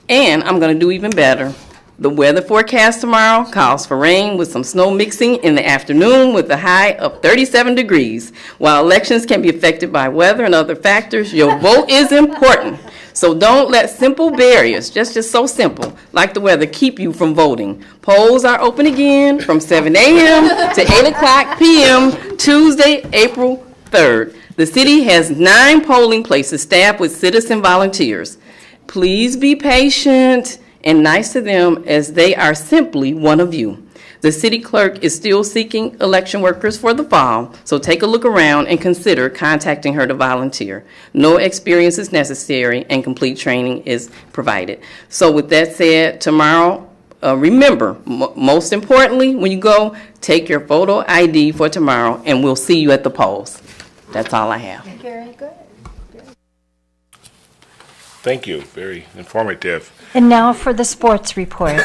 [SPEAKER 4] And I'm going to do even better. The weather forecast tomorrow calls for rain with some snow mixing in the afternoon with a high of 37 degrees. While elections can be affected by weather and other factors, your vote is important. So don't let simple barriers, just so simple, like the weather, keep you from voting. Polls are open again from 7 a.m. to 8 o'clock p.m. Tuesday, April 3rd. The city has 9 polling places staffed with citizen volunteers. Please be patient and nice to them, as they are simply one of you. The city clerk is still seeking election workers for the fall, so take a look around and consider contacting her to volunteer. No experience is necessary and complete training is provided. So with that said, tomorrow, remember, most importantly, when you go, take your photo ID for tomorrow, and we'll see you at the polls. That's all I have.
[SPEAKER 10] Very good.
[SPEAKER 1] Thank you. Very informative.
[SPEAKER 10] And now for the sports report.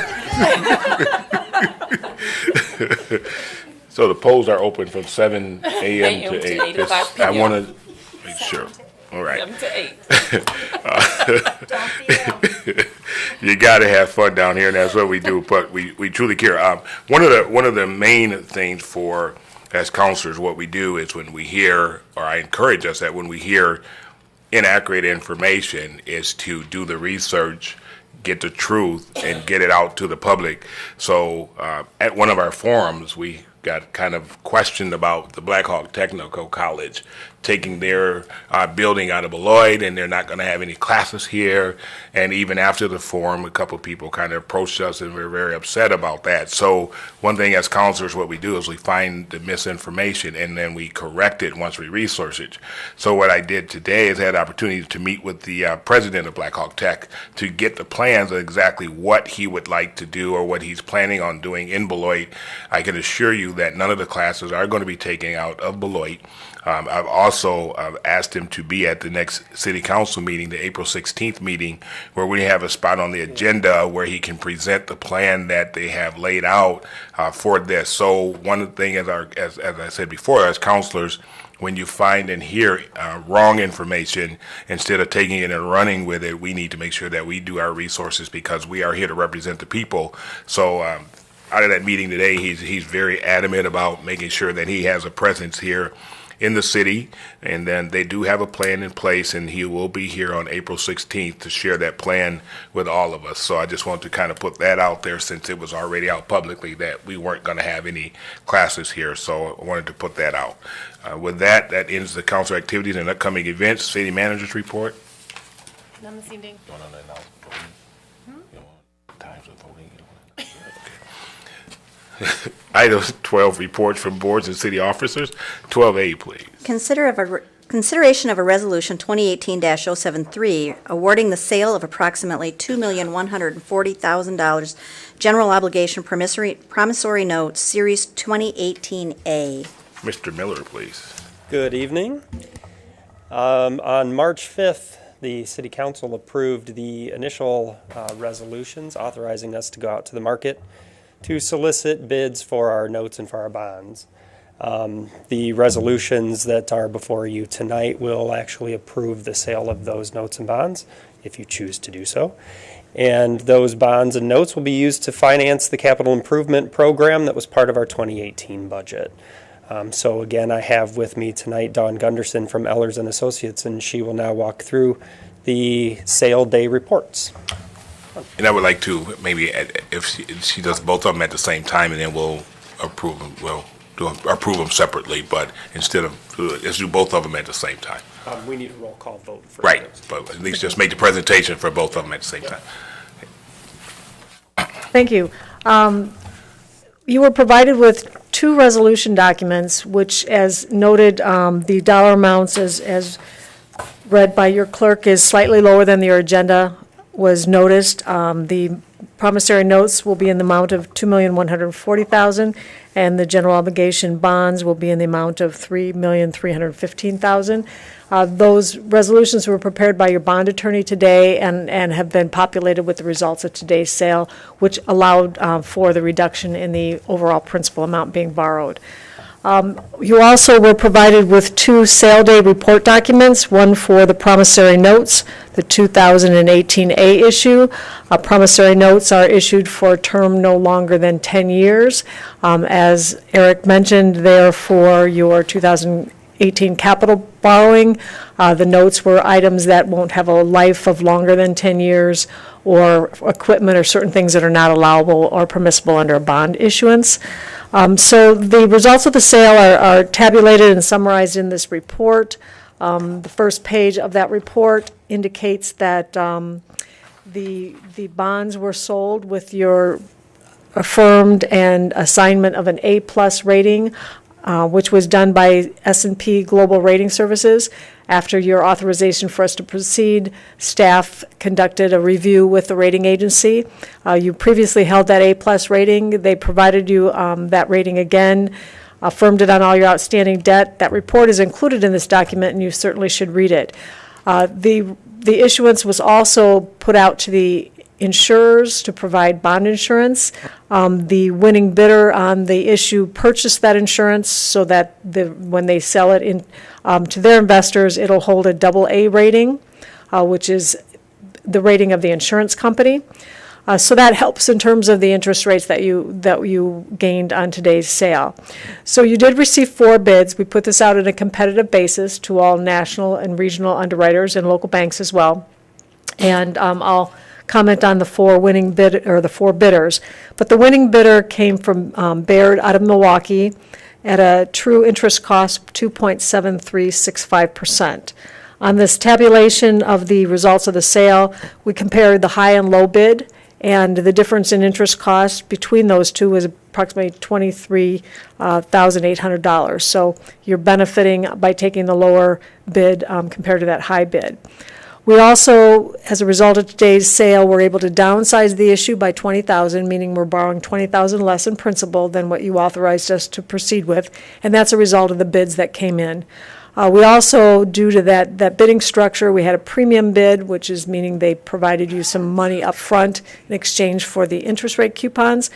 [SPEAKER 1] So the polls are open from 7 a.m. to 8. I want to make sure. All right. 7 to 8. You got to have fun down here, and that's what we do. But we truly care. One of the main things for as counselors, what we do is when we hear, or I encourage us that when we hear inaccurate information, is to do the research, get the truth, and get it out to the public. So at one of our forums, we got kind of questioned about the Black Hawk Technical College taking their building out of Beloit, and they're not going to have any classes here. And even after the forum, a couple of people kind of approached us, and we were very upset about that. So one thing as counselors, what we do is we find the misinformation, and then we correct it once we research it. So what I did today is I had the opportunity to meet with the president of Black Hawk Tech to get the plans of exactly what he would like to do or what he's planning on doing in Beloit. I can assure you that none of the classes are going to be taken out of Beloit. I've also asked him to be at the next city council meeting, the April 16th meeting, where we have a spot on the agenda where he can present the plan that they have laid out for this. So one of the things, as I said before, as counselors, when you find and hear wrong information, instead of taking it and running with it, we need to make sure that we do our resources, because we are here to represent the people. So out of that meeting today, he's very adamant about making sure that he has a presence here in the city, and then they do have a plan in place, and he will be here on April 16th to share that plan with all of us. So I just want to kind of put that out there, since it was already out publicly that we weren't going to have any classes here. So I wanted to put that out. With that ends the council activities and upcoming events. City manager's report.
[SPEAKER 3] None this evening.
[SPEAKER 1] You want to announce voting? You want times of voting? Okay. Item 12, reports from boards and city officers. 12A, please.
[SPEAKER 2] Consideration of a resolution 2018-073 awarding the sale of approximately $2,140,000 general obligation promissory notes, Series 2018A.
[SPEAKER 1] Mr. Miller, please.
[SPEAKER 13] Good evening. On March 5th, the City Council approved the initial resolutions authorizing us to go out to the market to solicit bids for our notes and for our bonds. The resolutions that are before you tonight will actually approve the sale of those notes and bonds, if you choose to do so. And those bonds and notes will be used to finance the capital improvement program that was part of our 2018 budget. So again, I have with me tonight Dawn Gunderson from Ellers and Associates, and she will now walk through the sale day reports.
[SPEAKER 1] And I would like to maybe, if she does both of them at the same time, and then we'll approve them. Approve them separately, but instead of, let's do both of them at the same time.
[SPEAKER 13] We need a roll call vote for
[SPEAKER 1] right,
[SPEAKER 13] those.
[SPEAKER 1] but at least just make the presentation for both of them at the same time.
[SPEAKER 14] Thank you. You were provided with two resolution documents, which, as noted, the dollar amounts as read by your clerk is slightly lower than your agenda was noticed. The promissory notes will be in the amount of $2,140,000, and the general obligation bonds will be in the amount of $3,315,000. Those resolutions were prepared by your bond attorney today and have been populated with the results of today's sale, which allowed for the reduction in the overall principal amount being borrowed. You also were provided with two sale day report documents, one for the promissory notes, the 2018A issue. Promissory notes are issued for a term no longer than 10 years. As Eric mentioned, they're for your 2018 capital borrowing. The notes were items that won't have a life of longer than 10 years, or equipment or certain things that are not allowable or permissible under a bond issuance. So the results of the sale are tabulated and summarized in this report. The first page of that report indicates that the bonds were sold with your affirmed and assignment of an A+ rating, which was done by S&P Global Rating Services. After your authorization for us to proceed, staff conducted a review with the rating agency. You previously held that A+ rating. They provided you that rating again, affirmed it on all your outstanding debt. That report is included in this document, and you certainly should read it. The issuance was also put out to the insurers to provide bond insurance. The winning bidder on the issue purchased that insurance so that when they sell it to their investors, it'll hold a AA rating, which is the rating of the insurance company. So that helps in terms of the interest rates that you gained on today's sale. So you did receive 4 bids. We put this out on a competitive basis to all national and regional underwriters and local banks as well. And I'll comment on the 4 bidders. But the winning bidder came from Baird out of Milwaukee at a true interest cost of 2.7365%. On this tabulation of the results of the sale, we compared the high and low bid, and the difference in interest cost between those two was approximately $23,800. So you're benefiting by taking the lower bid compared to that high bid. We also, as a result of today's sale, were able to downsize the issue by $20,000, meaning we're borrowing $20,000 less in principal than what you authorized us to proceed with, and that's a result of the bids that came in. We also, due to that bidding structure, we had a premium bid, which is meaning they provided you some money up front in exchange for the interest rate coupons.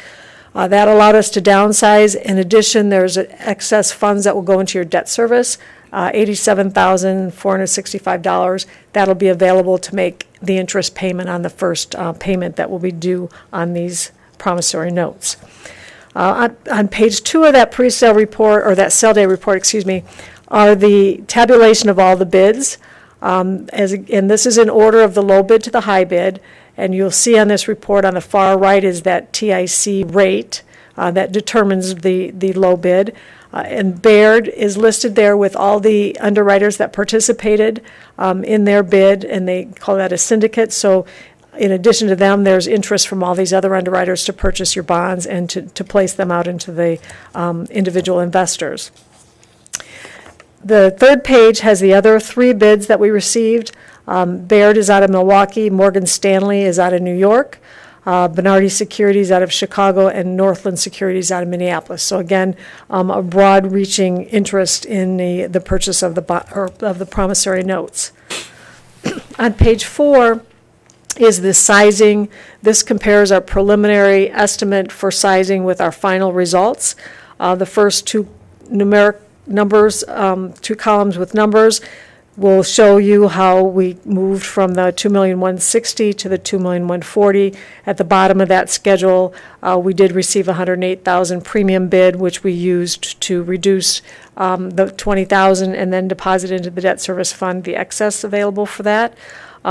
[SPEAKER 14] That allowed us to downsize. In addition, there's excess funds that will go into your debt service, $87,465. That'll be available to make the interest payment on the first payment that will be due on these promissory notes. On page 2 of that pre-sale report, or that sale day report, are the tabulation of all the bids. And this is in order of the low bid to the high bid. And you'll see on this report on the far right is that TIC rate that determines the low bid. And Baird is listed there with all the underwriters that participated in their bid, and they call that a syndicate. So In addition to them, there's interest from all these other underwriters to purchase your bonds and to place them out into the individual investors. The third page has the other 3 bids that we received. Baird is out of Milwaukee, Morgan Stanley is out of New York, Bernardi Securities out of Chicago, and Northland Securities out of Minneapolis. So again, a broad-reaching interest in the purchase of the promissory notes. On page 4 is the sizing. This compares our preliminary estimate for sizing with our final results. The first 2 numeric numbers, 2 columns with numbers, will show you how we moved from the $2,160,000 to the $2,140,000. At the bottom of that schedule, we did receive $108,000 premium bid, which we used to reduce the $20,000 and then deposit into the debt service fund the excess available for that.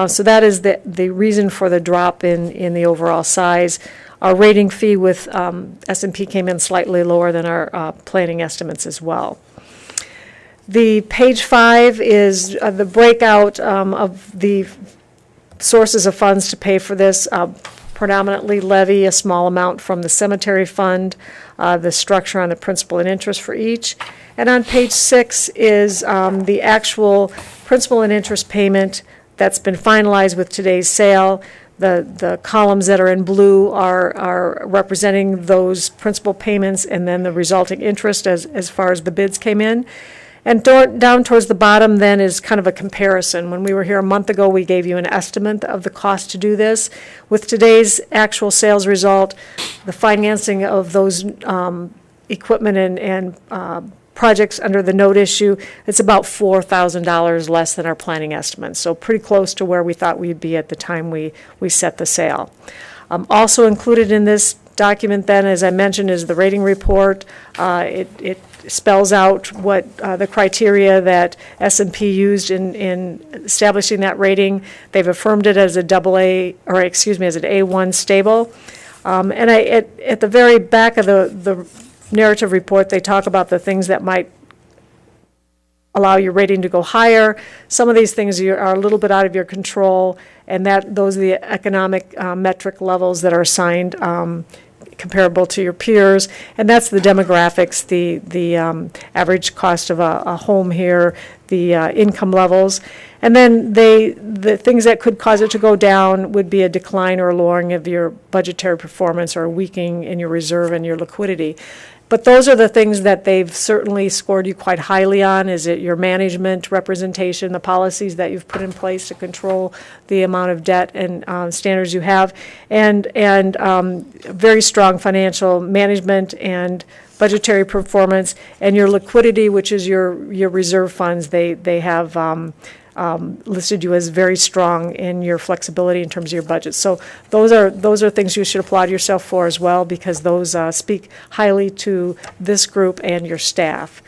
[SPEAKER 14] So that is the reason for the drop in the overall size. Our rating fee with S&P came in slightly lower than our planning estimates as well. The page 5 is the breakout of the sources of funds to pay for this, predominantly levy, a small amount from the cemetery fund, the structure on the principal and interest for each. And on page 6 is the actual principal and interest payment that's been finalized with today's sale. The columns that are in blue are representing those principal payments and then the resulting interest as far as the bids came in. And down towards the bottom then is kind of a comparison. When we were here a month ago, we gave you an estimate of the cost to do this. With today's actual sales result, the financing of those equipment and projects under the note issue, it's about $4,000 less than our planning estimates. So pretty close to where we thought we'd be at the time we set the sale. Also included in this document then, as I mentioned, is the rating report. It spells out what the criteria that S&P used in establishing that rating. They've affirmed it as a AA, or excuse me, as an A1 stable. And at the very back of the narrative report, they talk about the things that might allow your rating to go higher. Some of these things are a little bit out of your control, and those are the economic metric levels that are assigned comparable to your peers, and that's the demographics, the average cost of a home here, the income levels, and then the things that could cause it to go down would be a decline or a lowering of your budgetary performance or a weakening in your reserve and your liquidity. But those are the things that they've certainly scored you quite highly on. Is it your management representation, the policies that you've put in place to control the amount of debt and standards you have, and very strong financial management and budgetary performance, and your liquidity, which is your reserve funds. They have listed you as very strong in your flexibility in terms of your budget. So those are things you should applaud yourself for as well, because those speak highly to this group and your staff.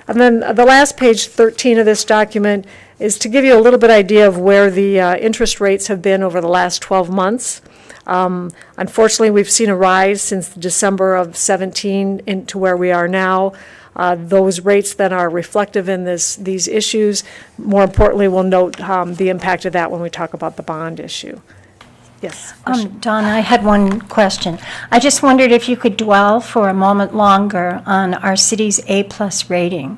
[SPEAKER 14] And then the last page, 13 of this document, is to give you a little bit idea of where the interest rates have been over the last 12 months. Unfortunately, we've seen a rise since December of 17 into where we are now. Those rates then are reflective in these issues. More importantly, we'll note the impact of that when we talk about the bond issue. Yes.
[SPEAKER 10] Dawn, I had one question. I just wondered if you could dwell for a moment longer on our city's A+ rating,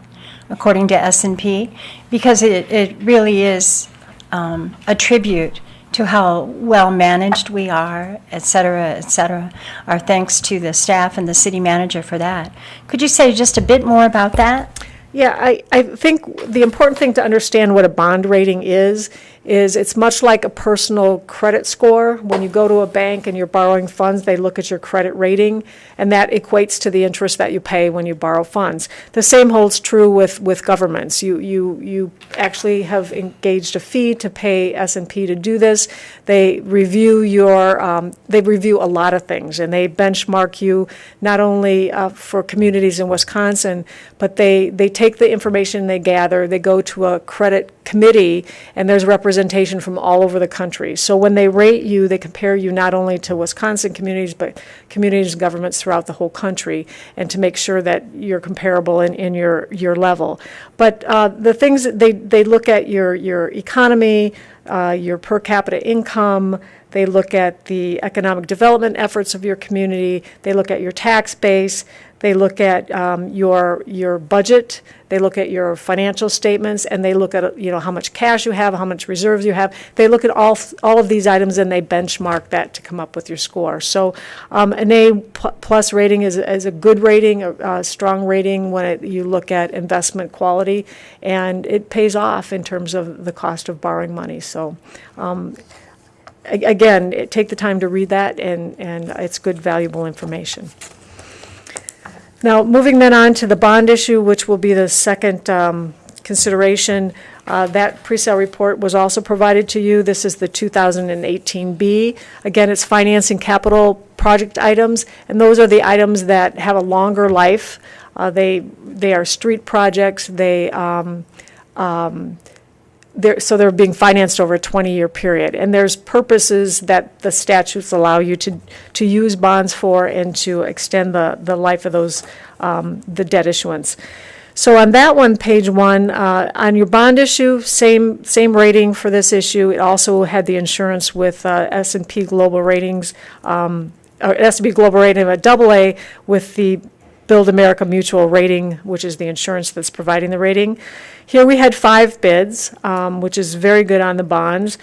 [SPEAKER 10] according to S&P, because it really is a tribute to how well managed we are, et cetera, our thanks to the staff and the city manager for that. Could you say just a bit more about that?
[SPEAKER 14] Yeah, I think the important thing to understand what a bond rating is it's much like a personal credit score. When you go to a bank and you're borrowing funds, they look at your credit rating, and that equates to the interest that you pay when you borrow funds. The same holds true with governments. You actually have engaged a fee to pay S&P to do this. They review they review a lot of things, and they benchmark you not only for communities in Wisconsin, but they take the information they gather, they go to a credit committee, and there's representation from all over the country. So when they rate you, they compare you not only to Wisconsin communities, but communities and governments throughout the whole country, and to make sure that you're comparable in your level. But the things that they look at your economy, your per capita income, They look at the economic development efforts of your community. They look at your tax base. They look at your budget. They look at your financial statements, and they look at how much cash you have, how much reserves you have. They look at all of these items, and they benchmark that to come up with your score. So an A+ rating is a good rating, a strong rating when you look at investment quality, and it pays off in terms of the cost of borrowing money. So again, take the time to read that, and it's good, valuable information. Now, moving then on to the bond issue, which will be the second consideration. That pre-sale report was also provided to you. This is the 2018B. Again, it's financing capital project items, and those are the items that have a longer life. They are street projects. So they're being financed over a 20-year period. And there's purposes that the statutes allow you to use bonds for and to extend the life of those, the debt issuance. So on that one, page 1, on your bond issue, same rating for this issue. It also had the insurance with S&P Global Ratings, or S&P Global Rating of a AA with the Build America Mutual Rating, which is the insurance that's providing the rating. Here we had 5 bids, which is very good on the bonds.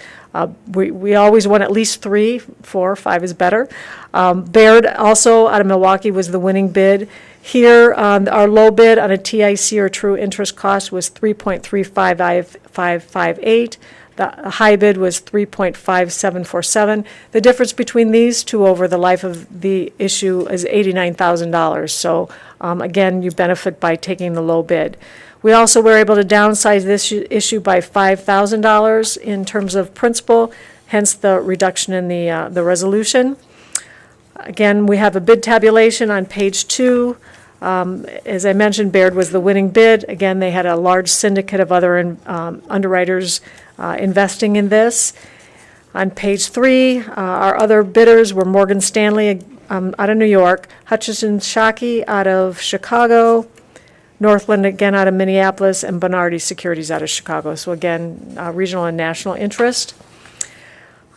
[SPEAKER 14] We always want at least 3, 4, 5 is better. Baird, also out of Milwaukee, was the winning bid. Here, our low bid on a TIC or true interest cost was 3.35558. The high bid was 3.5747. The difference between these two over the life of the issue is $89,000. So again, you benefit by taking the low bid. We also were able to downsize this issue by $5,000 in terms of principal, hence the reduction in the resolution. Again, we have a bid tabulation on page 2. As I mentioned, Baird was the winning bid. Again, they had a large syndicate of other underwriters investing in this. On page 3, our other bidders were Morgan Stanley out of New York, Hutchison Shockey out of Chicago, Northland again out of Minneapolis, and Bonardi Securities out of Chicago. So again, regional and national interest.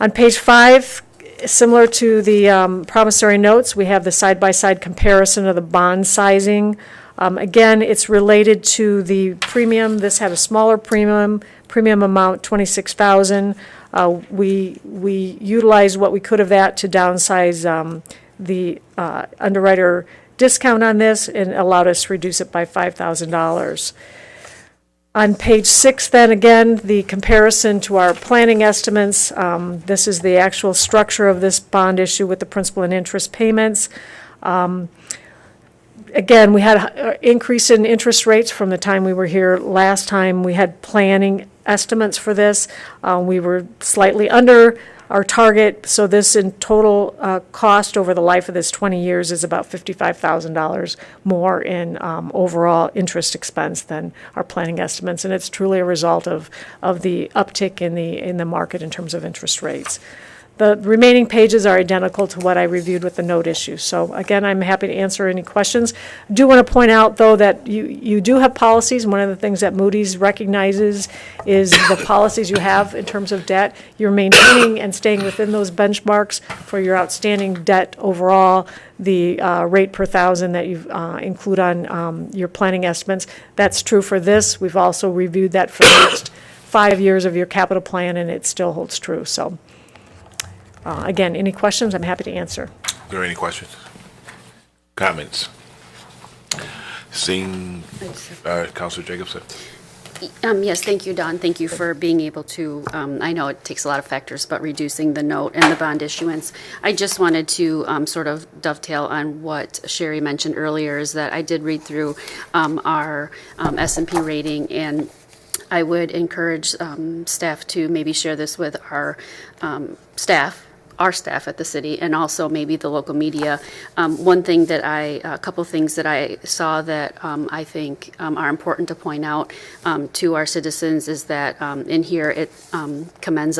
[SPEAKER 14] On page 5, similar to the promissory notes, we have the side-by-side comparison of the bond sizing. Again, it's related to the premium. This had a smaller premium amount, $26,000. We utilized what we could of that to downsize the underwriter discount on this and allowed us to reduce it by $5,000. On page 6, then again, the comparison to our planning estimates. This is the actual structure of this bond issue with the principal and interest payments. Again, we had an increase in interest rates from the time we were here last time. We had planning estimates for this. We were slightly under our target, so this in total cost over the life of this 20 years is about $55,000 more in overall interest expense than our planning estimates, and it's truly a result of the uptick in the market in terms of interest rates. The remaining pages are identical to what I reviewed with the note issue. So again, I'm happy to answer any questions. I do want to point out, though, that you do have policies. One of the things that Moody's recognizes is the policies you have in terms of debt. You're maintaining and staying within those benchmarks for your outstanding debt overall, the rate per thousand that you include on your planning estimates. That's true for this. We've also reviewed that for the next 5 years of your capital plan, and it still holds true. So. Again, any questions? I'm happy to answer.
[SPEAKER 1] Are there any questions? Comments? Seeing Councilor Jacobson.
[SPEAKER 15] Yes, thank you, Don. Thank you for being able to, I know it takes a lot of factors, but reducing the note and the bond issuance. I just wanted to sort of dovetail on what Sherry mentioned earlier, is that I did read through our S&P rating, and I would encourage staff to maybe share this with our staff at the city, and also maybe the local media. A couple things that I saw that I think are important to point out to our citizens is that in here it commends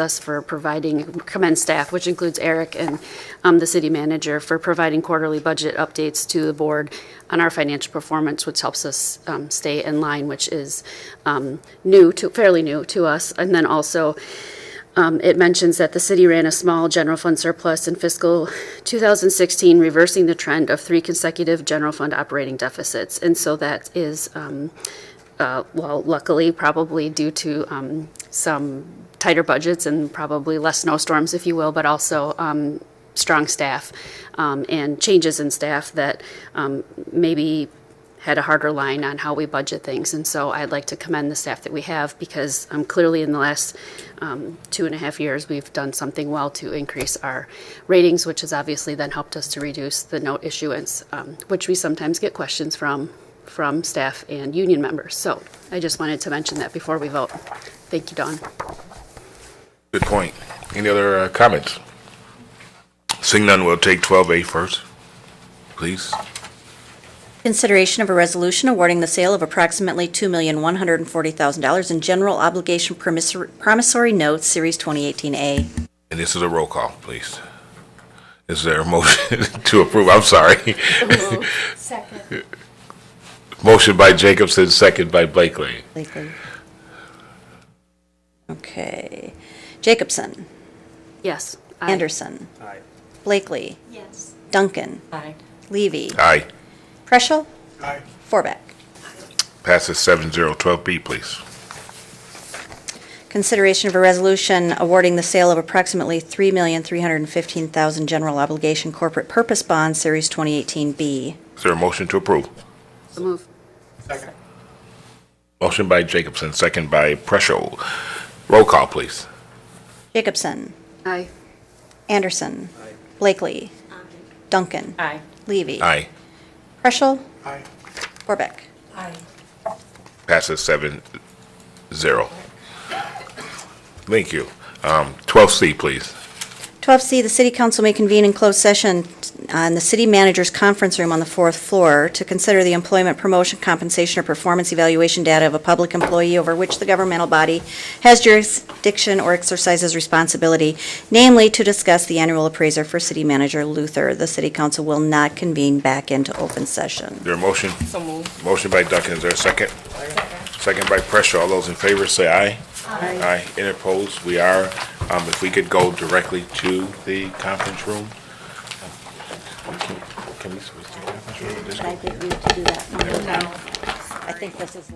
[SPEAKER 15] staff, which includes Eric and the city manager, for providing quarterly budget updates to the board on our financial performance, which helps us stay in line, which is fairly new to us. And then also It mentions that the city ran a small general fund surplus in fiscal 2016, reversing the trend of 3 consecutive general fund operating deficits. And so that is, well, luckily, probably due to some tighter budgets and probably less snowstorms, if you will, but also strong staff and changes in staff that maybe had a harder line on how we budget things. And so I'd like to commend the staff that we have, because clearly in the last 2.5 years, we've done something well to increase our ratings, which has obviously then helped us to reduce the note issuance, which we sometimes get questions from staff and union members. So I just wanted to mention that before we vote. Thank you, Dawn.
[SPEAKER 1] Good point. Any other comments? Seeing none, we'll take 12A first, please.
[SPEAKER 2] Consideration of a resolution awarding the sale of approximately $2,140,000 in general obligation promissory notes, Series 2018A.
[SPEAKER 1] And this is a roll call, please. Is there a motion to approve? I'm sorry.
[SPEAKER 12] Second.
[SPEAKER 1] Motion by Jacobson, second by Blakely.
[SPEAKER 2] Okay. Jacobson.
[SPEAKER 15] Yes. Aye.
[SPEAKER 2] Anderson.
[SPEAKER 13] Aye.
[SPEAKER 2] Blakely.
[SPEAKER 12] Yes.
[SPEAKER 2] Duncan.
[SPEAKER 12] Aye.
[SPEAKER 2] Levy.
[SPEAKER 1] Aye.
[SPEAKER 2] Preschel.
[SPEAKER 7] Aye.
[SPEAKER 2] Forbeck.
[SPEAKER 1] Passes 7-0. 12B, please.
[SPEAKER 2] Consideration of a resolution awarding the sale of approximately $3,315,000 general obligation corporate purpose bonds, Series 2018B.
[SPEAKER 1] Is there a motion to approve?
[SPEAKER 15] So move.
[SPEAKER 7] Second.
[SPEAKER 1] Motion by Jacobson, second by Preschel. Roll call, please.
[SPEAKER 2] Jacobson.
[SPEAKER 15] Aye.
[SPEAKER 2] Anderson. Blakely. Duncan.
[SPEAKER 12] Aye.
[SPEAKER 2] Levy.
[SPEAKER 1] Aye.
[SPEAKER 2] Preschel.
[SPEAKER 7] Aye.
[SPEAKER 2] Forbeck.
[SPEAKER 12] Aye.
[SPEAKER 1] Passes 7-0. Thank you. 12C, please.
[SPEAKER 2] 12C, the City Council may convene in closed session in the City Manager's Conference Room on the 4th floor to consider the employment, promotion, compensation, or performance evaluation data of a public employee over which the governmental body has jurisdiction or exercises responsibility, namely to discuss the annual appraiser for City Manager Luther. The City Council will not convene back into open session.
[SPEAKER 1] Is there a motion?
[SPEAKER 4] So moved.
[SPEAKER 1] Motion by Duncan. Is there a second? Second by Preschel. All those in favor say aye. Aye. Any opposed? We are. If we could go directly to the conference room. Can we switch to the conference room?
[SPEAKER 2] I didn't need to do that. No. I think this is.